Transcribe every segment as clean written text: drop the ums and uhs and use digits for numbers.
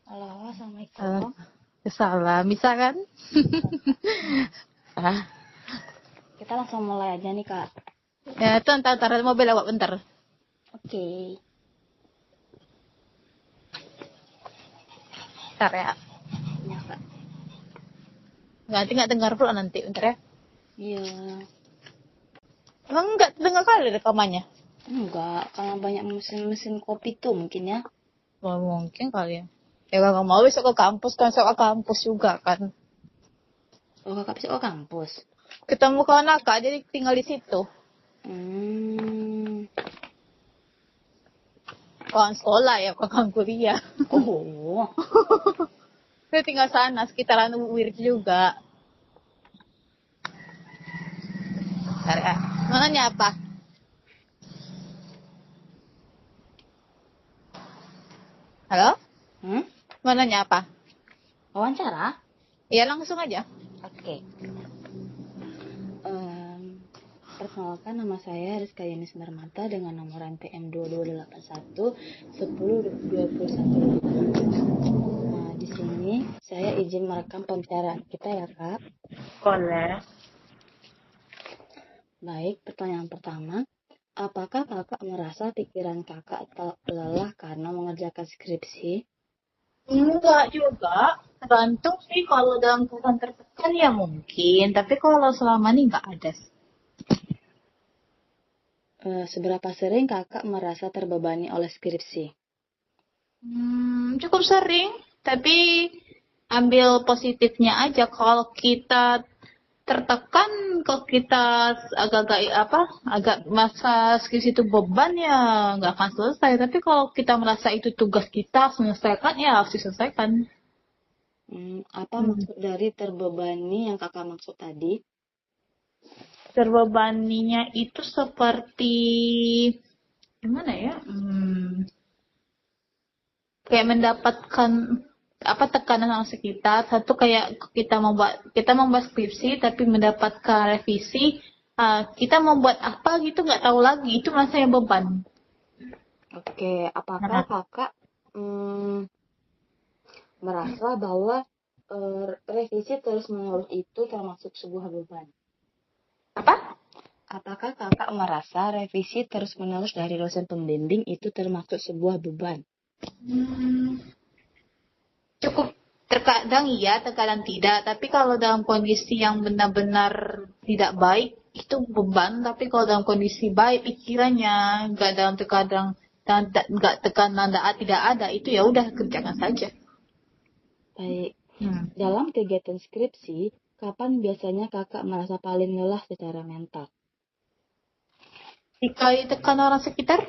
Halo, Assalamualaikum. Salam. Salam, bisa kan? Kita langsung mulai aja nih, Kak. Ya, itu antar mobil awak bentar. Oke. Bentar ya. Ya, Kak. Nanti nggak dengar pula nanti, bentar ya. Iya. Emang nggak dengar kali rekamannya? Enggak, karena banyak mesin-mesin kopi tuh mungkin ya. Oh, mungkin kali ya. Ya kalau mau besok ke kampus kan, besok ke kampus juga kan. Oh, Kakak besok ke kampus. Ketemu kawan kakak, jadi tinggal di situ. Kawan sekolah ya, kawan kuliah. Oh. Saya tinggal sana, sekitaran UIR juga. Bentar ya. Mananya apa? Halo? Mananya apa? Wawancara? Ya langsung aja. Oke. Perkenalkan, nama saya Rizka Yanis Narmata dengan nomor NPM 2281 1021. Nah, di sini saya izin merekam pembicaraan kita ya, Kak. Boleh. Baik, pertanyaan pertama. Apakah kakak merasa pikiran kakak lelah karena mengerjakan skripsi? Enggak juga. Tergantung sih, kalau dalam keadaan tertekan ya mungkin. Tapi kalau selama ini nggak ada sih. Seberapa sering kakak merasa terbebani oleh skripsi? Cukup sering. Tapi ambil positifnya aja. Kalau kita tertekan, kalau kita agak masa skripsi itu beban ya nggak akan selesai. Tapi kalau kita merasa itu tugas kita selesaikan ya harus diselesaikan. Apa maksud dari terbebani yang kakak maksud tadi? Terbebaninya itu seperti gimana ya? Kayak mendapatkan tekanan sama sekitar. Satu kayak kita membuat skripsi tapi mendapatkan revisi, kita membuat apa gitu nggak tahu lagi, itu rasanya beban. Oke, apakah kakak merasa bahwa revisi terus-menerus itu termasuk sebuah beban? Apa? Apakah kakak merasa revisi terus-menerus dari dosen pembimbing itu termasuk sebuah beban? Cukup, terkadang iya, terkadang tidak. Tapi kalau dalam kondisi yang benar-benar tidak baik, itu beban. Tapi kalau dalam kondisi baik pikirannya, nggak dalam terkadang nggak tekanan tidak ada, itu ya udah kerjakan saja. Baik. Dalam kegiatan skripsi, kapan biasanya kakak merasa paling lelah secara mental? Jika ditekan orang sekitar,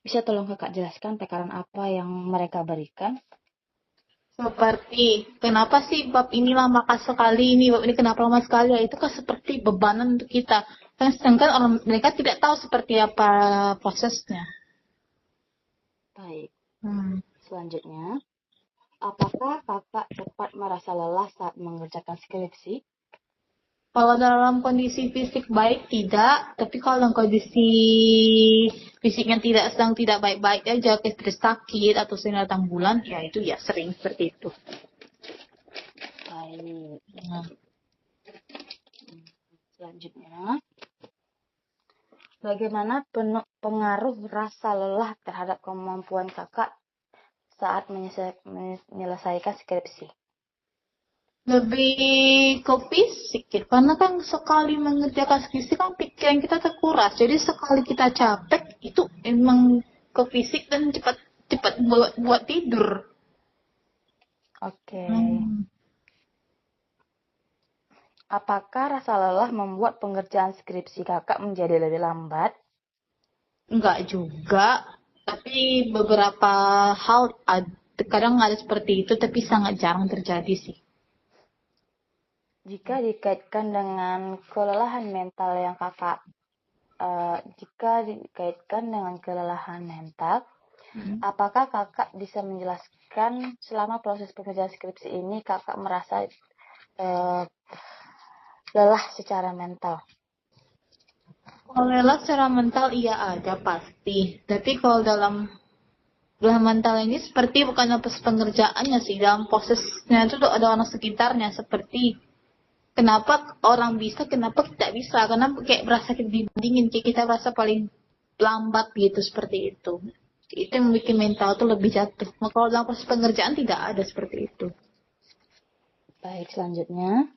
Bisa tolong kakak jelaskan tekanan apa yang mereka berikan? seperti kenapa sih bab ini lama sekali, ini bab ini kenapa lama sekali, ya itu kan seperti bebanan untuk kita. Kan sedangkan mereka tidak tahu seperti apa prosesnya. Baik. Selanjutnya, apakah kakak cepat merasa lelah saat mengerjakan skripsi? Kalau dalam kondisi fisik baik tidak, tapi kalau dalam kondisi fisiknya sedang tidak baik-baik aja, kayak sakit atau sedang datang bulan, ya itu ya sering seperti itu. Baik. Selanjutnya, bagaimana pengaruh rasa lelah terhadap kemampuan kakak saat menyelesaikan skripsi? Lebih ke fisik ya, karena kan sekali mengerjakan skripsi kan pikiran kita terkuras, jadi sekali kita capek itu emang ke fisik dan cepat buat tidur. Oke. Apakah rasa lelah membuat pengerjaan skripsi kakak menjadi lebih lambat? Enggak juga, tapi beberapa hal kadang ada seperti itu, tapi sangat jarang terjadi sih. Jika dikaitkan dengan kelelahan mental yang kakak, apakah kakak bisa menjelaskan selama proses pengerjaan skripsi ini kakak merasa lelah secara mental? Kalau lelah secara mental iya ada pasti. Tapi kalau dalam mental ini seperti bukan proses pengerjaannya sih. Dalam prosesnya itu tuh ada orang sekitarnya seperti kenapa orang bisa, kenapa tidak bisa. Karena kayak berasa kita dibandingin, kayak kita merasa paling lambat gitu seperti itu. Itu yang membuat mental tuh lebih jatuh. Nah, kalau dalam proses pengerjaan tidak ada seperti itu. Baik, selanjutnya.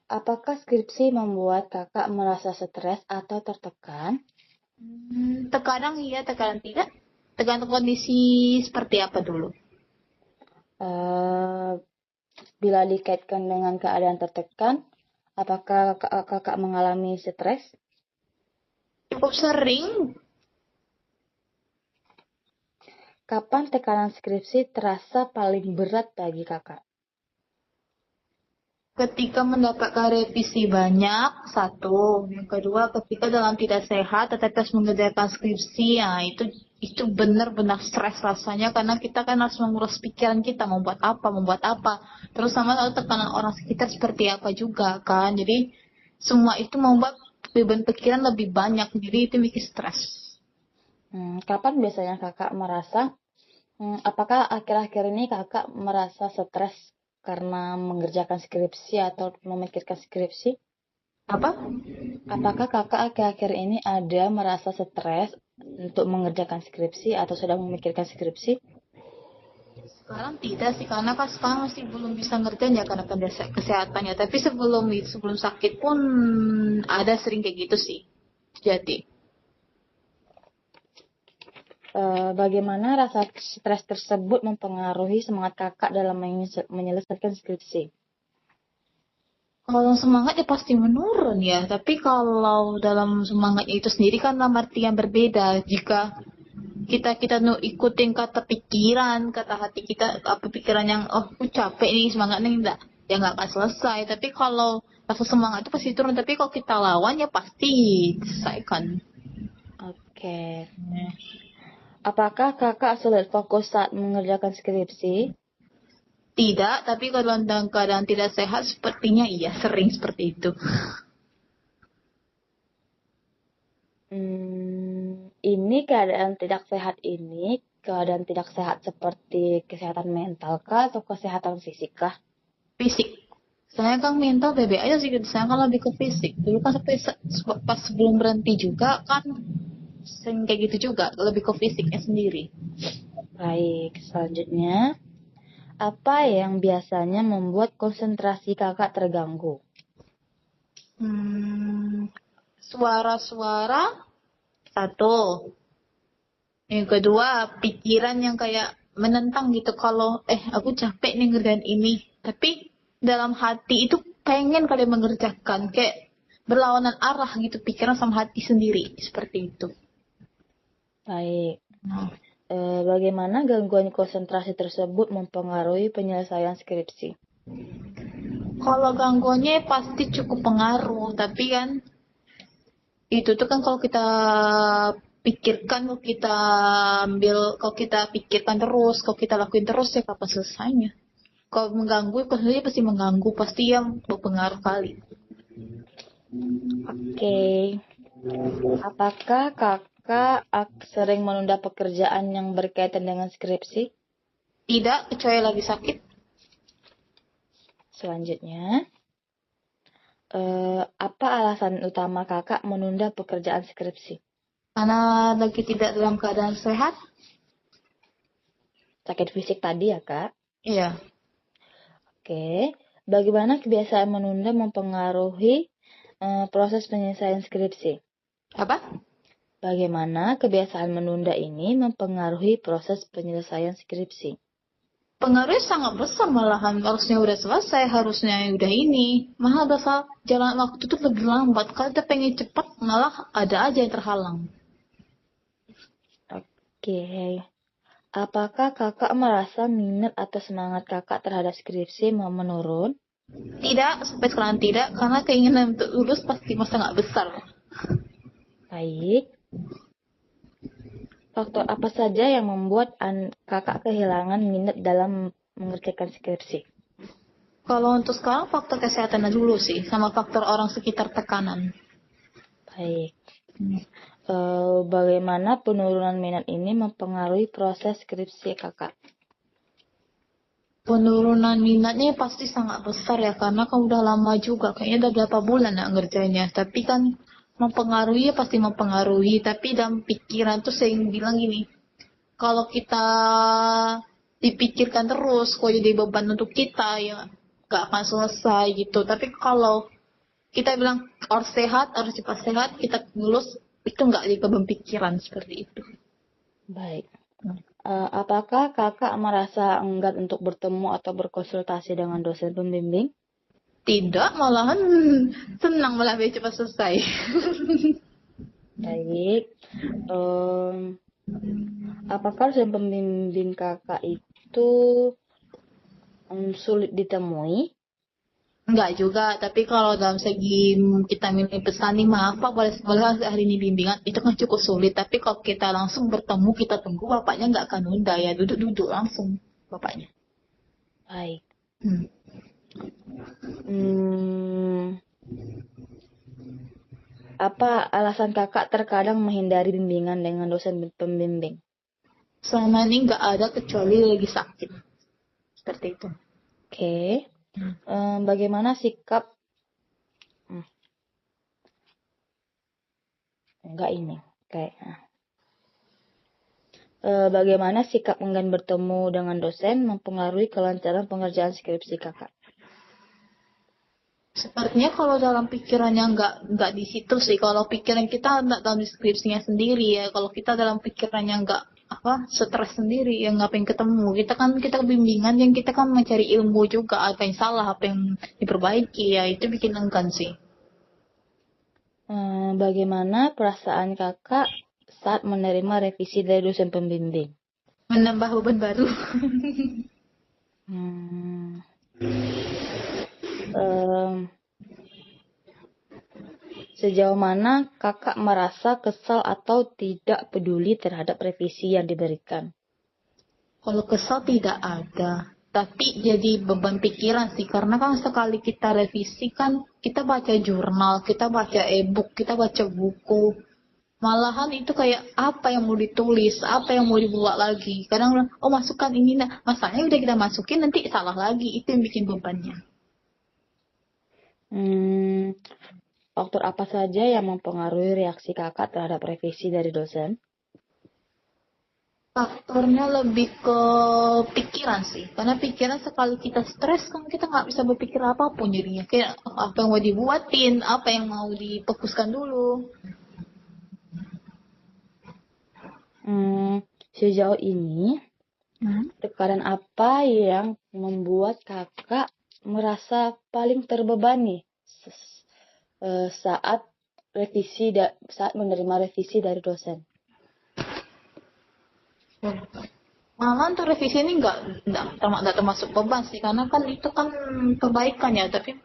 Apakah skripsi membuat kakak merasa stres atau tertekan? Terkadang iya, terkadang tidak. Tergantung kondisi seperti apa dulu. Eh, Bila dikaitkan dengan keadaan tertekan, apakah kakak mengalami stres? Cukup sering Kapan tekanan skripsi terasa paling berat bagi kakak? ketika mendapatkan revisi banyak, satu. Yang kedua, ketika dalam tidak sehat, tetapi harus mengerjakan skripsi, ya itu benar-benar stres rasanya karena kita kan harus menguras pikiran kita mau buat apa. Terus sama lalu tekanan orang sekitar seperti apa juga kan. Jadi semua itu membuat beban pikiran lebih banyak, jadi itu bikin stres. Kapan biasanya kakak merasa, apakah akhir-akhir ini kakak merasa stres karena mengerjakan skripsi atau memikirkan skripsi? Apa? Apakah kakak akhir-akhir ini ada merasa stres untuk mengerjakan skripsi atau sedang memikirkan skripsi? Sekarang tidak sih, karena kan sekarang masih belum bisa ngerjain ya karena kesehatannya. Tapi sebelum sakit pun ada sering kayak gitu sih. Jadi, Bagaimana rasa stres tersebut mempengaruhi semangat kakak dalam menyelesaikan skripsi? kalau semangat ya pasti menurun ya. Tapi kalau dalam semangat itu sendiri kan dalam arti yang berbeda. Jika kita ikutin kata pikiran, kata hati kita, apa pikiran yang oh aku capek nih semangatnya enggak, ya nggak akan selesai. Tapi kalau rasa semangat itu pasti turun. Tapi kalau kita lawan ya pasti diselesaikan. Oke. Apakah kakak sulit fokus saat mengerjakan skripsi? Tidak, tapi kalau dalam keadaan tidak sehat sepertinya iya, sering seperti itu. Ini keadaan tidak sehat seperti kesehatan mental kah atau kesehatan fisik kah? Fisik. Saya kan mental bebe aja sih, saya kan lebih ke fisik. Dulu kan sampai pas sebelum berhenti juga kan sering kayak gitu juga, lebih ke fisiknya sendiri. Baik, selanjutnya. Apa yang biasanya membuat konsentrasi kakak terganggu? Suara-suara, satu. Yang kedua, pikiran yang kayak menentang gitu. Kalau, aku capek nih ngerjain ini. Tapi dalam hati itu pengen kalian mengerjakan. Kayak berlawanan arah gitu pikiran sama hati sendiri. Seperti itu. Baik. Bagaimana gangguan konsentrasi tersebut mempengaruhi penyelesaian skripsi? Kalau gangguannya pasti cukup pengaruh. Tapi kan, itu tuh kan kalau kita pikirkan, kalau kita pikirkan terus, kalau kita lakuin terus ya kapan selesainya. Kalau mengganggu, pasti mengganggu, pasti yang berpengaruh kali. Oke. Apakah kakak sering menunda pekerjaan yang berkaitan dengan skripsi? Tidak, kecuali lagi sakit. Selanjutnya, apa alasan utama kakak menunda pekerjaan skripsi? Karena lagi tidak dalam keadaan sehat. Sakit fisik tadi ya, Kak? Iya. Oke. Bagaimana kebiasaan menunda mempengaruhi proses penyelesaian skripsi? Apa? Bagaimana kebiasaan menunda ini mempengaruhi proses penyelesaian skripsi? Pengaruhnya sangat besar malahan. Harusnya udah selesai, harusnya udah ini. Malah basal jalan waktu itu lebih lambat. Kalau kita pengen cepat, malah ada aja yang terhalang. Oke. Apakah kakak merasa minat atau semangat kakak terhadap skripsi menurun? Tidak, sampai sekarang tidak. Karena keinginan untuk lulus pasti masa nggak besar. Baik. Faktor apa saja yang membuat kakak kehilangan minat dalam mengerjakan skripsi? Kalau untuk sekarang faktor kesehatannya dulu sih. Sama faktor orang sekitar tekanan. Baik. Bagaimana penurunan minat ini mempengaruhi proses skripsi kakak? Penurunan minatnya pasti sangat besar ya, karena kan udah lama juga, kayaknya udah berapa bulan ya ngerjainnya. Tapi kan mempengaruhi ya pasti mempengaruhi, tapi dalam pikiran tuh saya bilang gini, kalau kita dipikirkan terus, kok jadi beban untuk kita ya gak akan selesai gitu. Tapi kalau kita bilang harus sehat, harus cepat sehat, kita lulus, itu nggak jadi beban pikiran seperti itu. Baik. Apakah kakak merasa enggan untuk bertemu atau berkonsultasi dengan dosen pembimbing? Tidak, malahan senang malah biar cepat selesai. Baik. Apakah dosen pembimbing kakak itu sulit ditemui? Enggak juga, tapi kalau dalam segi kita milih pesan nih, maaf Pak, boleh hari ini bimbingan, itu kan cukup sulit. Tapi kalau kita langsung bertemu, kita tunggu, bapaknya nggak akan nunda ya, duduk-duduk langsung bapaknya. Baik. Hmm. Apa alasan kakak terkadang menghindari bimbingan dengan dosen pembimbing? Selama ini nggak ada kecuali lagi sakit. Seperti itu. Oke. Bagaimana sikap enggak ini kayak bagaimana sikap enggan bertemu dengan dosen mempengaruhi kelancaran pengerjaan skripsi kakak? Sepertinya kalau dalam pikirannya nggak di situ sih. Kalau pikiran kita nggak dalam deskripsinya sendiri ya. Kalau kita dalam pikirannya nggak apa stres sendiri ya ngapain ketemu. Kita bimbingan yang kita kan mencari ilmu juga, apa yang salah, apa yang diperbaiki ya, itu bikin enggan sih. Bagaimana perasaan kakak saat menerima revisi dari dosen pembimbing? Menambah beban baru. Sejauh mana kakak merasa kesal atau tidak peduli terhadap revisi yang diberikan? Kalau kesal tidak ada, tapi jadi beban pikiran sih, karena kan sekali kita revisi kan kita baca jurnal, kita baca e-book, kita baca buku. Malahan itu kayak apa yang mau ditulis, apa yang mau dibuat lagi. Kadang bilang, oh masukkan ini, nah masalahnya udah kita masukin nanti salah lagi, itu yang bikin bebannya. Faktor apa saja yang mempengaruhi reaksi kakak terhadap revisi dari dosen? Faktornya lebih ke pikiran sih, karena pikiran sekali kita stres kan kita nggak bisa berpikir apapun jadinya. Kayak apa yang mau dibuatin, apa yang mau difokuskan dulu. Sejauh ini, tekanan apa yang membuat kakak merasa paling terbebani saat menerima revisi dari dosen? Malah untuk revisi ini nggak termasuk beban sih, karena kan itu kan perbaikan ya. Tapi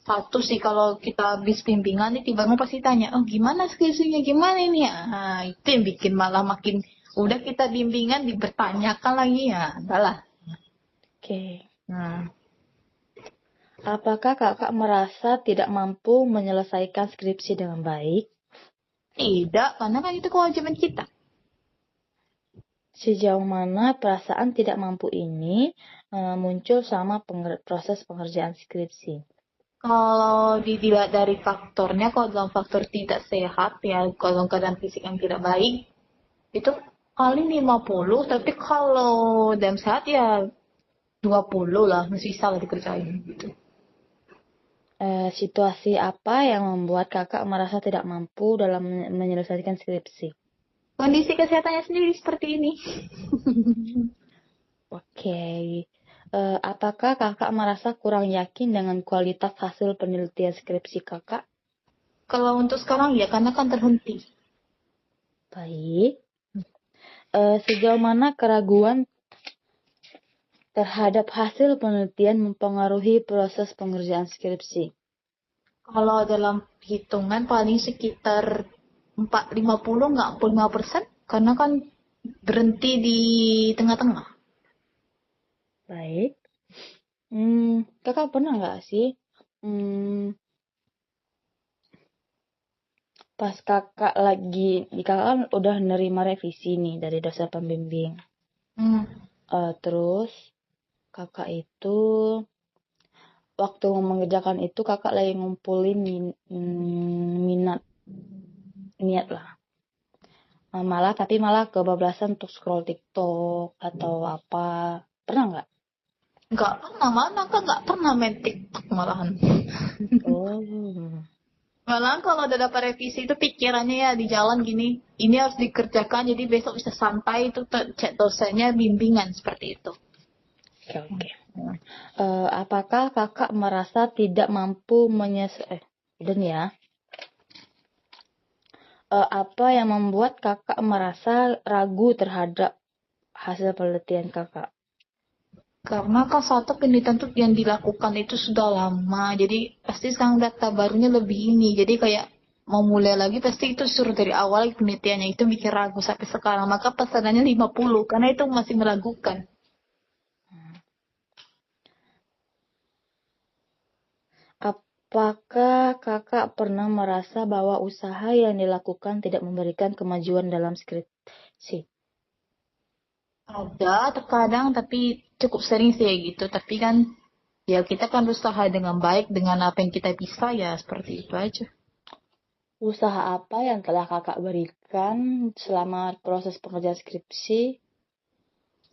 satu sih kalau kita habis bimbingan nih tiba-tiba pasti tanya, oh gimana skripsinya, gimana ini ya. Nah, itu yang bikin malah makin udah kita bimbingan dipertanyakan lagi ya, udahlah. Oke. Apakah kakak merasa tidak mampu menyelesaikan skripsi dengan baik? Tidak, karena kan itu kewajiban kita. Sejauh mana perasaan tidak mampu ini muncul sama proses pengerjaan skripsi? Kalau dilihat dari faktornya, kalau dalam faktor tidak sehat ya, kalau keadaan fisik yang tidak baik, itu kali 50, tapi kalau dalam sehat ya 20 lah, masih bisa lah dikerjain gitu. Situasi apa yang membuat kakak merasa tidak mampu dalam menyelesaikan skripsi? Kondisi kesehatannya sendiri seperti ini. Oke. Apakah kakak merasa kurang yakin dengan kualitas hasil penelitian skripsi kakak? Kalau untuk sekarang ya, karena kan terhenti. Baik. Sejauh mana keraguan terhadap hasil penelitian mempengaruhi proses pengerjaan skripsi? Kalau dalam hitungan paling sekitar 50 nggak 45%, karena kan berhenti di tengah-tengah. Baik. Kakak pernah nggak sih Pas kakak kan udah nerima revisi nih dari dosen pembimbing. Terus kakak itu waktu mengerjakan itu kakak lagi ngumpulin niat lah. Malah kebablasan untuk scroll TikTok atau apa. Pernah nggak? Nggak pernah, mana kan nggak pernah main TikTok malahan. Oh. Malahan kalau udah dapat revisi itu pikirannya ya di jalan gini, ini harus dikerjakan jadi besok bisa santai itu cek dosennya bimbingan seperti itu. Oke. Apakah kakak merasa tidak mampu udah nih ya. Apa yang membuat kakak merasa ragu terhadap hasil penelitian kakak? Karena kan satu penelitian tuh yang dilakukan itu sudah lama, jadi pasti sekarang data barunya lebih ini, jadi kayak mau mulai lagi pasti itu suruh dari awal penelitiannya itu mikir ragu sampai sekarang, maka pesanannya 50 karena itu masih meragukan. Apakah kakak pernah merasa bahwa usaha yang dilakukan tidak memberikan kemajuan dalam skripsi? Ada terkadang tapi cukup sering sih ya gitu, tapi kan ya kita kan berusaha dengan baik dengan apa yang kita bisa ya seperti itu aja. Usaha apa yang telah kakak berikan selama proses pengerjaan skripsi?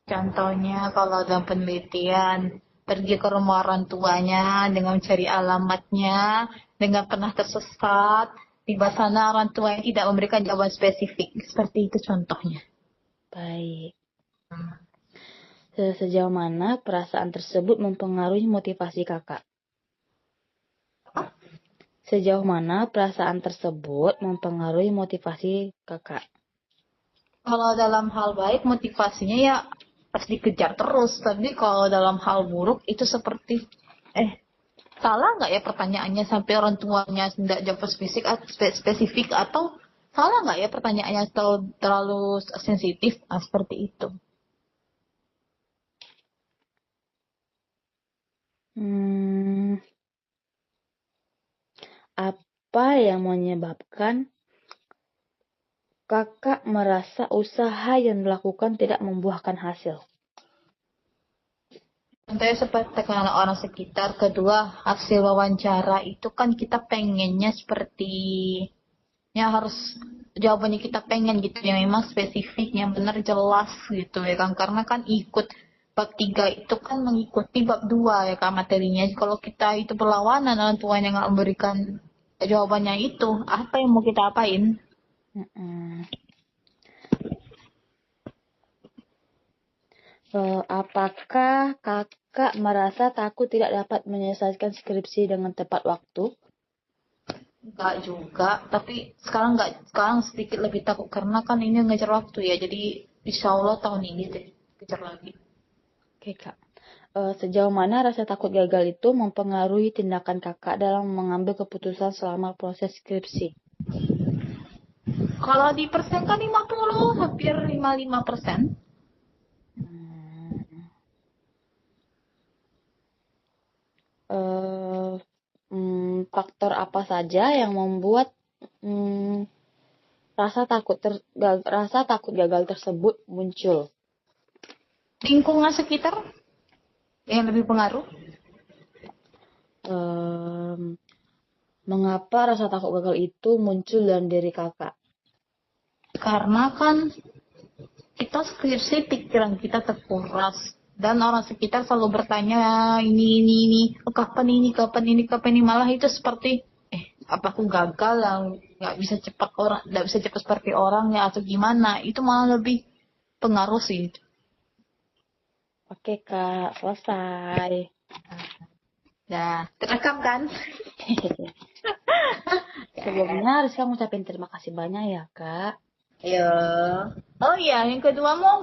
Contohnya kalau dalam penelitian pergi ke rumah orang tuanya dengan mencari alamatnya, dengan pernah tersesat, tiba sana orang tuanya tidak memberikan jawaban spesifik. Seperti itu contohnya. Baik. Sejauh mana perasaan tersebut mempengaruhi motivasi kakak? Sejauh mana perasaan tersebut mempengaruhi motivasi kakak? Kalau dalam hal baik motivasinya ya pasti dikejar terus. Tapi kalau dalam hal buruk itu seperti salah nggak ya pertanyaannya sampai orang tuanya tidak jawab spesifik atau salah nggak ya pertanyaannya terlalu sensitif, seperti itu. Apa yang menyebabkan kakak merasa usaha yang dilakukan tidak membuahkan hasil? Contohnya seperti tekanan orang sekitar. Kedua, hasil wawancara itu kan kita pengennya seperti ya harus jawabannya kita pengen gitu yang memang spesifik, yang benar jelas gitu ya kan. Karena kan ikut bab 3 itu kan mengikuti bab 2 ya kan materinya. Kalau kita itu berlawanan orang tuanya nggak memberikan jawabannya itu, apa yang mau kita apain? Apakah kakak merasa takut tidak dapat menyelesaikan skripsi dengan tepat waktu? Enggak juga, tapi sekarang sedikit lebih takut karena kan ini ngejar waktu ya. Jadi insya Allah tahun ini deh kejar lagi. Oke kak. Sejauh mana rasa takut gagal itu mempengaruhi tindakan kakak dalam mengambil keputusan selama proses skripsi? Kalau di persen kan 50, hampir 55%. Faktor apa saja yang membuat rasa takut gagal tersebut muncul? Lingkungan sekitar yang lebih pengaruh. Mengapa rasa takut gagal itu muncul dalam diri kakak? Karena kan kita skripsi pikiran kita terkuras dan orang sekitar selalu bertanya ini kapan ini malah itu seperti apa aku gagal yang nggak bisa cepat seperti orang ya atau gimana, itu malah lebih pengaruh sih. Oke kak, selesai. Nah, terekam kan? Sebelumnya Rizka ngucapin terima kasih banyak ya kak. Ya. Oh iya, yang kedua mau